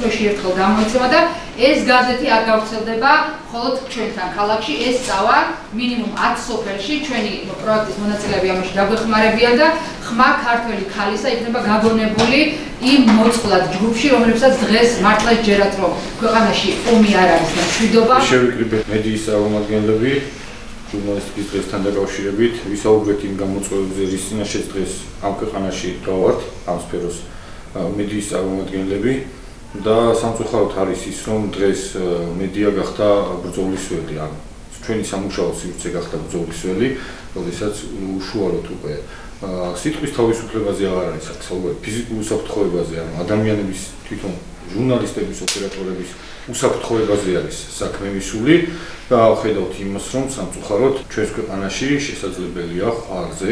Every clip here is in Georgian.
თვეში ერთხელ გამოიცემა და ეს გაზეთი არ გავრცელდება მხოლოდ ჩვენთან ქალაქში, ეს წავა მინიმუმ 10 სოფელში, ჩვენი პროექტის მონაწილეები ამაში დაგვეხმარებიან და ხმა ქართველი ქალისა იქნება გაგონებული იმ მოწყვლად ჯგუფში, რომლებსაც დღეს მართლა ჯერათ რომ ქვეყანაში ომი არ არის და მშვიდობა. შევიკრიბეთ მედიის წარმომადგენლები ჟურნალისტიკის დღესთან დაკავშირებით, ვისაუბრეთ იმ გამოწვევებზე, რის წინაშეც დღეს ამ ქვეყანაში გავართ, ამ სფეროს მედიის წარმომადგენლები და სამწუხაროდ არის ის, რომ დღეს მედია გახდა ბრძოლის ველი, ან ჩვენი სამუშაო სივრცე გახდა ბრძოლის ველი, როდესაც უშუალოდ უკვე სიტყვის თავისუფლებაზე აღარ არის საქმე, ფიზიკურ უსაფრთხოებაზე, ან ადამიანების თვითონ ჟურნალისტების, ოპერატორების უსაფრთხოებაზე არის საქმე მისული და ხედავთ იმას, რომ სამწუხაროდ ჩვენს ქვეყანაში შესაძლებელია ხარზე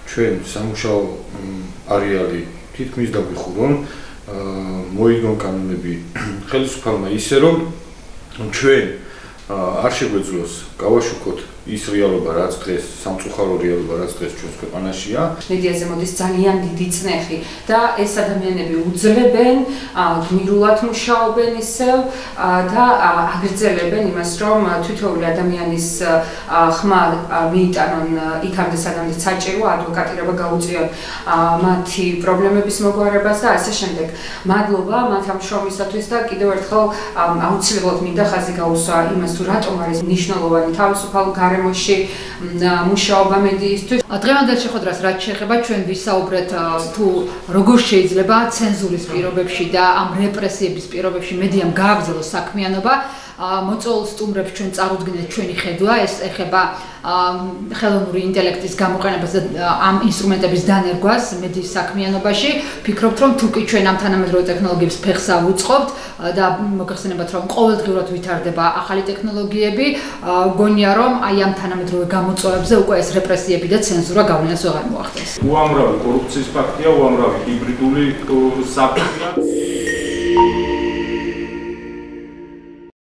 ჩვენ სამუშაო არეალი თითქმის დაგვიხურონ, მოიგონ კანონები ხელისუფალმა ისე, რომ ჩვენ არ შეგვეძლოს გავაშუქოთ ის რეალობა, რაც დღეს სამწუხარო რეალობა, რაც დღეს ჩვენს ქვეყანაშია. მედიაზე მოდის ძალიან დიდი წნეხი და ეს ადამიანები უძლებენ, გმირულად მუშაობენ ისევ და აგრძელებენ იმას, რომ თითოეული ადამიანის ხმა მიიტანონ იქამდე, სადამდე საჭირო, ადვოკატირება გაუწიონ მათი პრობლემების მოგვარებას და ასე შემდეგ. მადლობა მათ ამ შრომისათვის და კიდევ ერთხელ აუცილებლად მინდა ხაზი გაუსვა იმას, თუ რატომ არის მნიშვნელოვანი თავისუფალ გარემოში მუშაობა მედიისთვის. დღევანდელ შეხვედრას რაც შეეხება ჩვენ ვისაუბრეთ თუ როგორ შეიძლება ცენზურის პირობებში და ამ რეპრესიების პირობებში მედიამ გააგრძელოს საქმიანობა. მოწვეულ სტუმრებს ჩვენ წარუდგინეთ ჩვენი ხედვა, ეს ეხება ხელოვნური ინტელექტის გამოყენებას და ამ ინსტრუმენტების დანერგვას მედიის საქმიანობაში. Ფიქრობთ, რომ თუ კი ჩვენ ამ თანამედროვე ტექნოლოგიებს ფეხს ავუწყობთ და მოგეხსენებათ, რომ ყოველდღიურად ვითარდება ახალი ტექნოლოგიები, გონია რომ აი ამ თანამედროვე გამოწვევებზე უკვე ეს რეპრესიები და ცენზურა გავლენას ვეღარ მოახდენს. უამრავი კორუფციის ფაქტია, უამრავი ჰიბრიდული საფრთხეა.